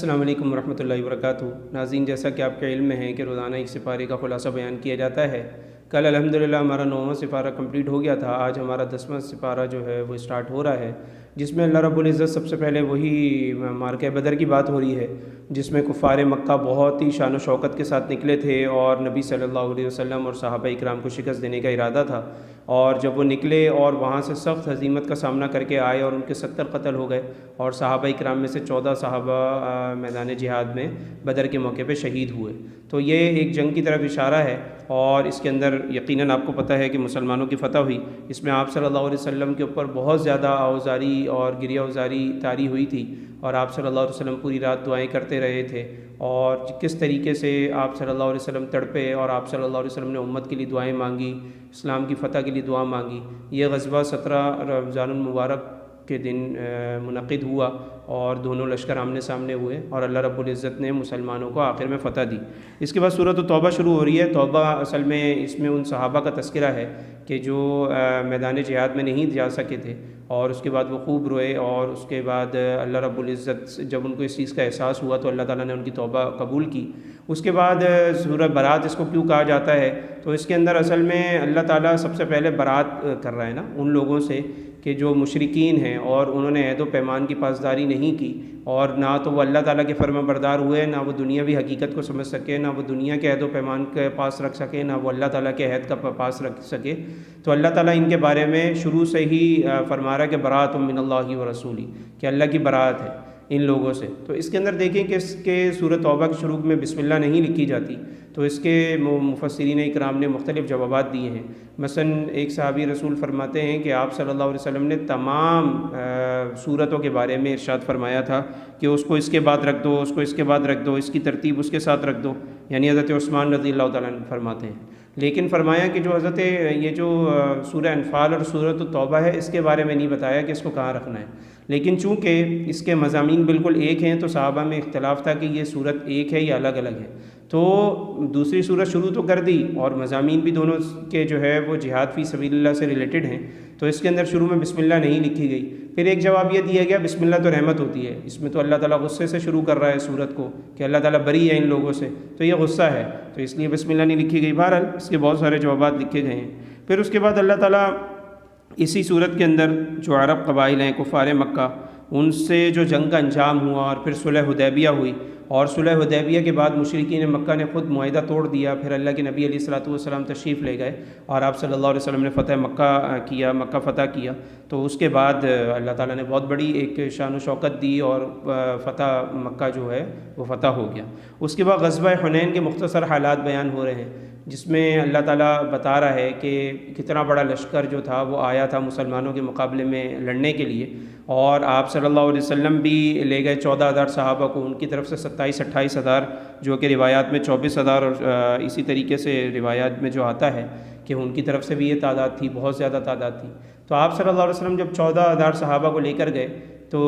السلام علیکم ورحمۃ اللہ وبرکاتہ۔ ناظرین، جیسا کہ آپ کے علم میں ہے کہ روزانہ ایک سپارے کا خلاصہ بیان کیا جاتا ہے۔ کل الحمدللہ ہمارا 9واں سپارہ کمپلیٹ ہو گیا تھا۔ آج ہمارا 10واں سپارہ جو ہے وہ اسٹارٹ ہو رہا ہے، جس میں اللہ رب العزت سب سے پہلے وہی معرکہ بدر کی بات ہو رہی ہے، جس میں کفار مکہ بہت ہی شان و شوکت کے ساتھ نکلے تھے اور نبی صلی اللہ علیہ وسلم اور صحابہ اکرام کو شکست دینے کا ارادہ تھا۔ اور جب وہ نکلے اور وہاں سے سخت ہزیمت کا سامنا کر کے آئے اور ان کے 70 قتل ہو گئے، اور صحابہ اکرام میں سے 14 صحابہ میدان جہاد میں بدر کے موقع پہ شہید ہوئے۔ تو یہ ایک جنگ کی طرف اشارہ ہے، اور اس کے اندر یقیناً آپ کو پتہ ہے کہ مسلمانوں کی فتح ہوئی۔ اس میں آپ صلی اللہ علیہ وسلم کے اوپر بہت زیادہ آوزاری اور گریہ اوزاری طاری ہوئی تھی، اور آپ صلی اللہ علیہ وسلم پوری رات دعائیں کرتے رہے تھے، اور کس طریقے سے آپ صلی اللہ علیہ وسلم تڑپے اور آپ صلی اللہ علیہ وسلم نے امت کے لیے دعائیں مانگی، اسلام کی فتح کے لیے دعا مانگی۔ یہ غزوہ 17 رمضان المبارک کے دن منعقد ہوا، اور دونوں لشکر آمنے سامنے ہوئے، اور اللہ رب العزت نے مسلمانوں کو آخر میں فتح دی۔ اس کے بعد سورۃ توبہ شروع ہو رہی ہے۔ توبہ اصل میں اس میں ان صحابہ کا تذکرہ ہے کہ جو میدان جہاد میں نہیں جا سکے تھے، اور اس کے بعد وہ خوب روئے، اور اس کے بعد اللہ رب العزت جب ان کو اس چیز کا احساس ہوا تو اللہ تعالیٰ نے ان کی توبہ قبول کی۔ اس کے بعد سورہ برات اس کو کیوں کہا جاتا ہے، تو اس کے اندر اصل میں اللہ تعالیٰ سب سے پہلے برات کر رہا ہے نا ان لوگوں سے کہ جو مشرکین ہیں اور انہوں نے عہد و پیمان کی پاسداری نہیں کی، اور نہ تو وہ اللہ تعالیٰ کے فرما بردار ہوئے، نہ وہ دنیاوی حقیقت کو سمجھ سکے، نہ وہ دنیا کے عہد و پیمان کے پاس رکھ سکے، نہ وہ اللہ تعالیٰ کے عہد کا پاس رکھ سکے۔ تو اللہ تعالیٰ ان کے بارے میں شروع سے ہی فرما رہا ہے کہ برات من اللہ و رسولی، کہ اللہ کی برات ہے ان لوگوں سے۔ تو اس کے اندر دیکھیں کہ اس کے سورۃ توبہ کے شروع میں بسم اللہ نہیں لکھی جاتی، تو اس کے مفسرین اکرام نے مختلف جوابات دیے ہیں۔ مثلا ایک صحابی رسول فرماتے ہیں کہ آپ صلی اللہ علیہ وسلم نے تمام صورتوں کے بارے میں ارشاد فرمایا تھا کہ اس کو اس کے بعد رکھ دو، اس کو اس کے بعد رکھ دو، اس کی ترتیب اس کے ساتھ رکھ دو، یعنی حضرت عثمان رضی اللہ تعالیٰ عنہ فرماتے ہیں۔ لیکن فرمایا کہ جو حضرت یہ جو سورہ انفال اور سورۃ التوبہ ہے، اس کے بارے میں نہیں بتایا کہ اس کو کہاں رکھنا ہے، لیکن چونکہ اس کے مضامین بالکل ایک ہیں تو صحابہ میں اختلاف تھا کہ یہ صورت ایک ہے یا الگ الگ ہے، تو دوسری صورت شروع تو کر دی، اور مضامین بھی دونوں کے جو ہے وہ جہاد فی سبیل اللہ سے ریلیٹڈ ہیں، تو اس کے اندر شروع میں بسم اللہ نہیں لکھی گئی۔ پھر ایک جواب یہ دیا گیا بسم اللہ تو رحمت ہوتی ہے، اس میں تو اللہ تعالیٰ غصے سے شروع کر رہا ہے صورت کو کہ اللہ تعالیٰ بری ہے ان لوگوں سے، تو یہ غصہ ہے، تو اس لیے بسم اللہ نہیں لکھی گئی۔ بہرحال اس کے بہت سارے جوابات لکھے گئے ہیں۔ پھر اس کے بعد اللہ تعالیٰ اسی صورت کے اندر جو عرب قبائل ہیں کفار مکہ، ان سے جو جنگ کا انجام ہوا، اور پھر صلح حدیبیہ ہوئی، اور صلح حدیبیہ کے بعد مشرکین مکہ نے خود معاہدہ توڑ دیا، پھر اللہ کے نبی علیہ الصلوۃ والسلام تشریف لے گئے اور آپ صلی اللہ علیہ وسلم نے فتح مکہ کیا، مکہ فتح کیا۔ تو اس کے بعد اللہ تعالیٰ نے بہت بڑی ایک شان و شوکت دی، اور فتح مکہ جو ہے وہ فتح ہو گیا۔ اس کے بعد غزوہ حنین کے مختصر حالات بیان ہو رہے ہیں، جس میں اللہ تعالیٰ بتا رہا ہے کہ کتنا بڑا لشکر جو تھا وہ آیا تھا مسلمانوں کے مقابلے میں لڑنے کے لیے، اور آپ صلی اللہ علیہ وسلم بھی لے گئے 14,000 صحابہ کو، ان کی طرف سے 27-28 ہزار، جو کہ روایات میں 24,000، اور اسی طریقے سے روایات میں جو آتا ہے کہ ان کی طرف سے بھی یہ تعداد تھی، بہت زیادہ تعداد تھی۔ تو آپ صلی اللہ علیہ وسلم جب 14,000 صحابہ کو لے کر گئے، تو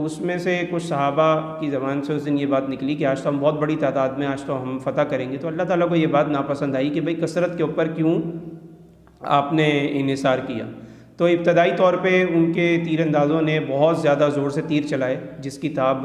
اس میں سے کچھ صحابہ کی زبان سے اس دن یہ بات نکلی کہ آج تو ہم بہت بڑی تعداد میں، آج تو ہم فتح کریں گے۔ تو اللہ تعالیٰ کو یہ بات ناپسند آئی کہ بھئی کثرت کے اوپر کیوں آپ نے انحصار کیا۔ تو ابتدائی طور پہ ان کے تیر اندازوں نے بہت زیادہ زور سے تیر چلائے، جس کی تاب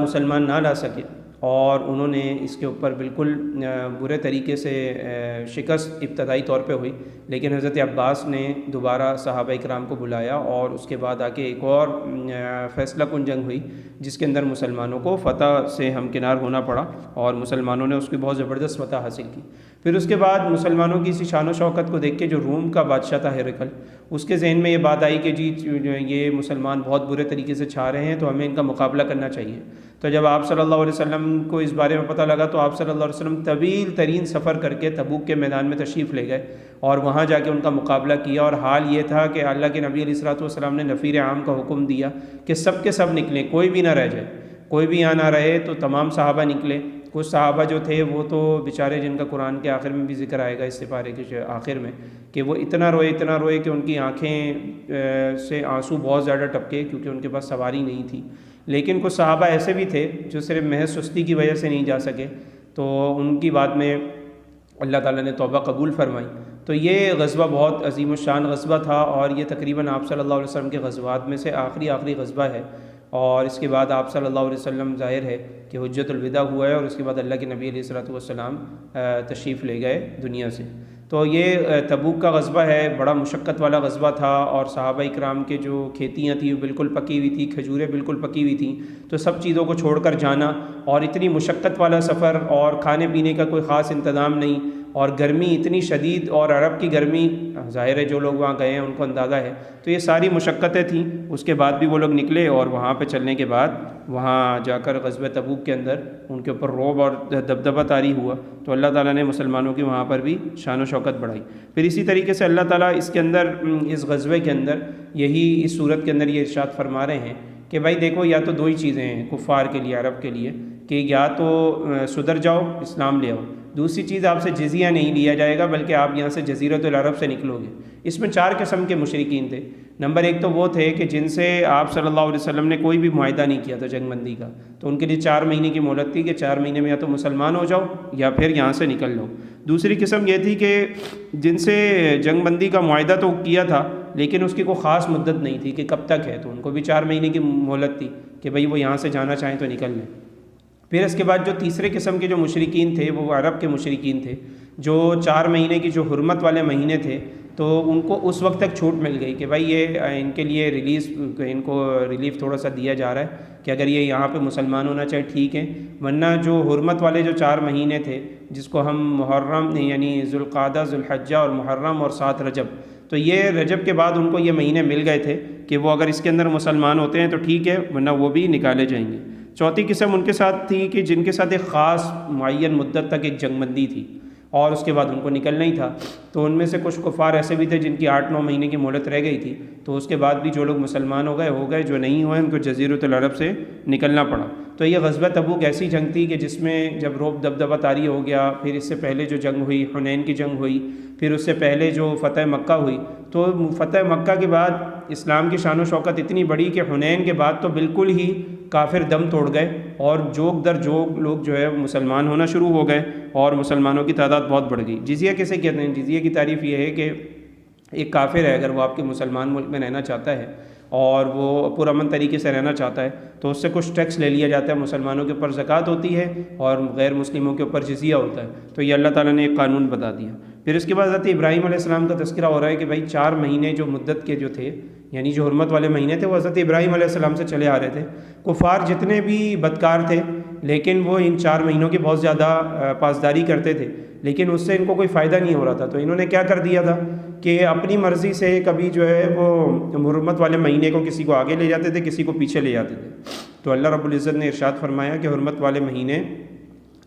مسلمان نہ لا سکے، اور انہوں نے اس کے اوپر بالکل برے طریقے سے شکست ابتدائی طور پہ ہوئی۔ لیکن حضرت عباس نے دوبارہ صحابہ اکرام کو بلایا، اور اس کے بعد آ کے ایک اور فیصلہ کن جنگ ہوئی، جس کے اندر مسلمانوں کو فتح سے ہمکنار ہونا پڑا، اور مسلمانوں نے اس کی بہت زبردست فتح حاصل کی۔ پھر اس کے بعد مسلمانوں کی اسی شان و شوکت کو دیکھ کے جو روم کا بادشاہ تھا ہرقل، اس کے ذہن میں یہ بات آئی کہ جی یہ مسلمان بہت برے طریقے سے چھا رہے ہیں، تو ہمیں ان کا مقابلہ کرنا چاہیے۔ تو جب آپ صلی اللہ علیہ وسلم کو اس بارے میں پتہ لگا، تو آپ صلی اللہ علیہ وسلم طویل ترین سفر کر کے تبوک کے میدان میں تشریف لے گئے، اور وہاں جا کے ان کا مقابلہ کیا۔ اور حال یہ تھا کہ اللہ کے نبی علیہ الصلوۃ والسلام نے نفیر عام کا حکم دیا کہ سب کے سب نکلیں، کوئی بھی نہ رہ جائے، کوئی بھی یہاں نہ رہے۔ تو تمام صحابہ نکلے۔ کچھ صحابہ جو تھے وہ تو بیچارے، جن کا قرآن کے آخر میں بھی ذکر آئے گا اس سپارے کے آخر میں، کہ وہ اتنا روئے کہ ان کی آنکھیں سے آنسو بہت زیادہ ٹپکے، کیونکہ ان کے پاس سواری نہیں تھی۔ لیکن کچھ صحابہ ایسے بھی تھے جو صرف محض سستی کی وجہ سے نہیں جا سکے، تو ان کی بات میں اللہ تعالیٰ نے توبہ قبول فرمائی۔ تو یہ غزوہ بہت عظیم الشان غزوہ تھا، اور یہ تقریباً آپ صلی اللہ علیہ وسلم کے غزوات میں سے آخری غزوہ ہے، اور اس کے بعد آپ صلی اللہ علیہ وسلم ظاہر ہے کہ حجۃ الوداع ہوا ہے، اور اس کے بعد اللہ کے نبی علیہ الصلوۃ والسلام تشریف لے گئے دنیا سے۔ تو یہ تبوک کا غزوہ ہے، بڑا مشقت والا غزوہ تھا، اور صحابہ اکرام کے جو کھیتیاں تھیں وہ بالکل پکی ہوئی تھیں، کھجوریں بالکل پکی ہوئی تھیں، تو سب چیزوں کو چھوڑ کر جانا، اور اتنی مشقت والا سفر، اور کھانے پینے کا کوئی خاص انتظام نہیں، اور گرمی اتنی شدید، اور عرب کی گرمی ظاہر ہے جو لوگ وہاں گئے ہیں ان کو اندازہ ہے۔ تو یہ ساری مشقتیں تھیں، اس کے بعد بھی وہ لوگ نکلے، اور وہاں پہ چلنے کے بعد وہاں جا کر غزوہ تبوک کے اندر ان کے اوپر رعب اور دبدبہ طاری ہوا، تو اللہ تعالیٰ نے مسلمانوں کی وہاں پر بھی شان و شوکت بڑھائی۔ پھر اسی طریقے سے اللہ تعالیٰ اس کے اندر، اس غزوے کے اندر، یہی اس صورت کے اندر یہ ارشاد فرما رہے ہیں کہ بھائی دیکھو، یا تو دو ہی چیزیں ہیں کفار کے لیے، عرب کے لیے، کہ یا تو سدھر جاؤ، اسلام لے آؤ، دوسری چیز آپ سے جزیہ نہیں لیا جائے گا، بلکہ آپ یہاں سے جزیرۃ العرب سے نکلو گے۔ اس میں 4 قسم کے مشرکین تھے۔ نمبر 1 تو وہ تھے کہ جن سے آپ صلی اللہ علیہ وسلم نے کوئی بھی معاہدہ نہیں کیا تھا جنگ بندی کا، تو ان کے لیے 4 مہینے کی مہلت تھی کہ 4 مہینے میں یا تو مسلمان ہو جاؤ یا پھر یہاں سے نکل لو۔ دوسری قسم یہ تھی کہ جن سے جنگ بندی کا معاہدہ تو کیا تھا، لیکن اس کی کوئی خاص مدت نہیں تھی کہ کب تک ہے، تو ان کو بھی 4 مہینے کی مہلت تھی کہ بھئی وہ یہاں سے جانا چاہیں تو نکل لیں۔ پھر اس کے بعد جو تیسرے قسم کے جو مشرکین تھے وہ عرب کے مشرکین تھے، جو 4 مہینے کی جو حرمت والے مہینے تھے، تو ان کو اس وقت تک چھوٹ مل گئی کہ بھائی یہ ان کے لیے ان کو ریلیف تھوڑا سا دیا جا رہا ہے کہ اگر یہ یہاں پہ مسلمان ہونا چاہے ٹھیک ہے، ورنہ جو حرمت والے جو 4 مہینے تھے، جس کو ہم محرم یعنی ذوالقعدہ، ذوالحجہ اور محرم اور 7 رجب، تو یہ رجب کے بعد ان کو یہ مہینے مل گئے تھے کہ وہ اگر اس کے اندر مسلمان ہوتے ہیں تو ٹھیک ہے، ورنہ وہ بھی نکالے جائیں گے۔ چوتھی قسم ان کے ساتھ تھی کہ جن کے ساتھ ایک خاص معین مدت تک ایک جنگ بندی تھی، اور اس کے بعد ان کو نکلنا ہی تھا، تو ان میں سے کچھ کفار ایسے بھی تھے جن کی 8-9 مہینے کی مہلت رہ گئی تھی، تو اس کے بعد بھی جو لوگ مسلمان ہو گئے، جو نہیں ہوئے ان کو جزیرۃ العرب سے نکلنا پڑا۔ تو یہ غزوہ تبوک ایسی جنگ تھی کہ جس میں جب رعب دبدبہ طاری ہو گیا، پھر اس سے پہلے جو جنگ ہوئی حنین کی جنگ ہوئی، پھر اس سے پہلے جو فتح مکہ ہوئی، تو فتح مکہ کے بعد اسلام کی شان و شوکت اتنی بڑی کہ حنین کے بعد تو بالکل ہی کافر دم توڑ گئے، اور جوگ در جوگ لوگ جو ہے مسلمان ہونا شروع ہو گئے، اور مسلمانوں کی تعداد بہت بڑھ گئی۔ جزیہ کیسے کہتے ہیں؟ جزیہ کی تعریف یہ ہے کہ ایک کافر ہے، اگر وہ آپ کے مسلمان ملک میں رہنا چاہتا ہے اور وہ پرامن طریقے سے رہنا چاہتا ہے، تو اس سے کچھ ٹیکس لے لیا جاتا ہے، مسلمانوں کے اوپر زکوٰۃ ہوتی ہے اور غیر مسلموں کے اوپر جزیہ ہوتا ہے۔ تو یہ اللہ تعالیٰ نے ایک قانون بتا دیا۔ پھر اس کے بعد حضرت ابراہیم علیہ السلام کا تذکرہ ہو رہا ہے کہ بھائی 4 مہینے جو مدت کے جو تھے، یعنی جو حرمت والے مہینے تھے، وہ حضرت ابراہیم علیہ السلام سے چلے آ رہے تھے۔ کفار جتنے بھی بدکار تھے، لیکن وہ ان 4 مہینوں کی بہت زیادہ پاسداری کرتے تھے، لیکن اس سے ان کو کوئی فائدہ نہیں ہو رہا تھا، تو انہوں نے کیا کر دیا تھا کہ اپنی مرضی سے کبھی جو ہے وہ حرمت والے مہینے کو کسی کو آگے لے جاتے تھے، کسی کو پیچھے لے جاتے تھے۔ تو اللہ رب العزت نے ارشاد فرمایا کہ حرمت والے مہینے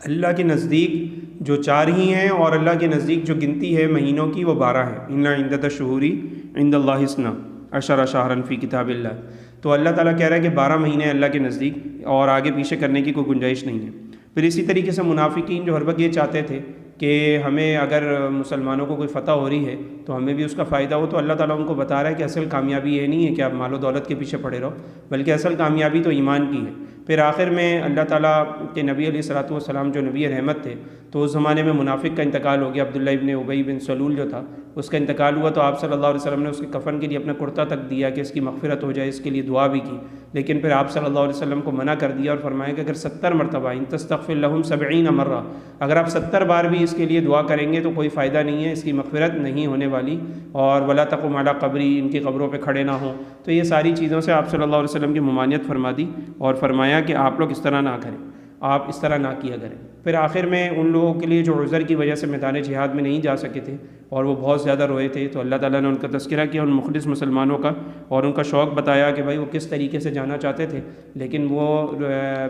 اللہ کے نزدیک جو 4 ہی ہیں، اور اللہ کے نزدیک جو گنتی ہے مہینوں کی وہ 12 ہے۔ ان عدۃ الشہور عند اللہ 12 شہرا فی کتاب اللہ۔ تو اللہ تعالیٰ کہہ رہا ہے کہ 12 مہینے اللہ کے نزدیک، اور آگے پیچھے کرنے کی کوئی گنجائش نہیں ہے۔ پھر اسی طریقے سے منافقین جو ہر وقت یہ چاہتے تھے کہ ہمیں اگر مسلمانوں کو کوئی فتح ہو رہی ہے تو ہمیں بھی اس کا فائدہ ہو، تو اللہ تعالیٰ ان کو بتا رہا ہے کہ اصل کامیابی یہ نہیں ہے کہ آپ مال و دولت کے پیچھے پڑے رہو، بلکہ اصل کامیابی تو ایمان کی ہے۔ پھر آخر میں اللہ تعالیٰ کے نبی علیہ الصلوۃ والسلام جو نبی رحمت تھے، تو اس زمانے میں منافق کا انتقال ہو گیا، عبداللہ ابن ابی بن سلول جو تھا اس کا انتقال ہوا، تو آپ صلی اللہ علیہ وسلم نے اس کے کفن کے لیے اپنا کرتا تک دیا کہ اس کی مغفرت ہو جائے، اس کے لیے دعا بھی کی، لیکن پھر آپ صلی اللہ علیہ وسلم کو منع کر دیا اور فرمایا کہ اگر 70 مرتبہ ان تستغفر لهم 70 مرہ، اگر آپ 70 بار بھی اس کے لیے دعا کریں گے تو کوئی فائدہ نہیں ہے، اس کی مغفرت نہیں ہونے والی، اور ولا تقم علی قبری، ان کی قبروں پہ کھڑے نہ ہوں۔ تو یہ ساری چیزوں سے آپ صلی اللہ علیہ وسلم کی ممانعت فرما دی، اور فرمایا کہ آپ لوگ اس طرح نہ کریں، آپ اس طرح نہ کیا کریں۔ پھر آخر میں ان لوگوں کے لیے جو عذر کی وجہ سے میدان جہاد میں نہیں جا سکے تھے اور وہ بہت زیادہ روئے تھے، تو اللہ تعالیٰ نے ان کا تذکرہ کیا، ان مخلص مسلمانوں کا، اور ان کا شوق بتایا کہ بھائی وہ کس طریقے سے جانا چاہتے تھے، لیکن وہ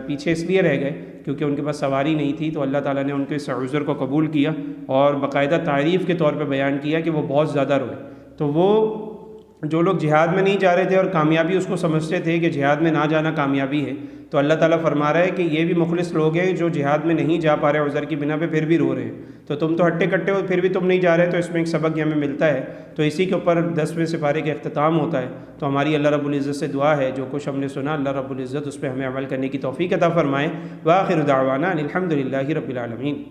پیچھے اس لیے رہ گئے کیونکہ ان کے پاس سواری نہیں تھی۔ تو اللہ تعالیٰ نے ان کے اس عذر کو قبول کیا اور باقاعدہ تعریف کے طور پہ بیان کیا کہ وہ بہت زیادہ روئے۔ تو وہ جو لوگ جہاد میں نہیں جا رہے تھے اور کامیابی اس کو سمجھتے تھے کہ جہاد میں نہ جانا کامیابی ہے، تو اللہ تعالیٰ فرما رہا ہے کہ یہ بھی مخلص لوگ ہیں جو جہاد میں نہیں جا پا رہے عذر کی بنا پہ، پھر بھی رو رہے ہیں۔ تو تم تو ہٹے کٹے ہو، پھر بھی تم نہیں جا رہے، تو اس میں ایک سبق ہمیں ملتا ہے۔ تو اسی کے اوپر 10ویں سپارے کا اختتام ہوتا ہے۔ تو ہماری اللہ رب العزت سے دعا ہے جو کچھ ہم نے سنا، اللہ رب العزت اس پہ ہمیں عمل کرنے کی توفیق عطا فرمائے۔ وآخر دعوانا الحمد للہ رب العالمین۔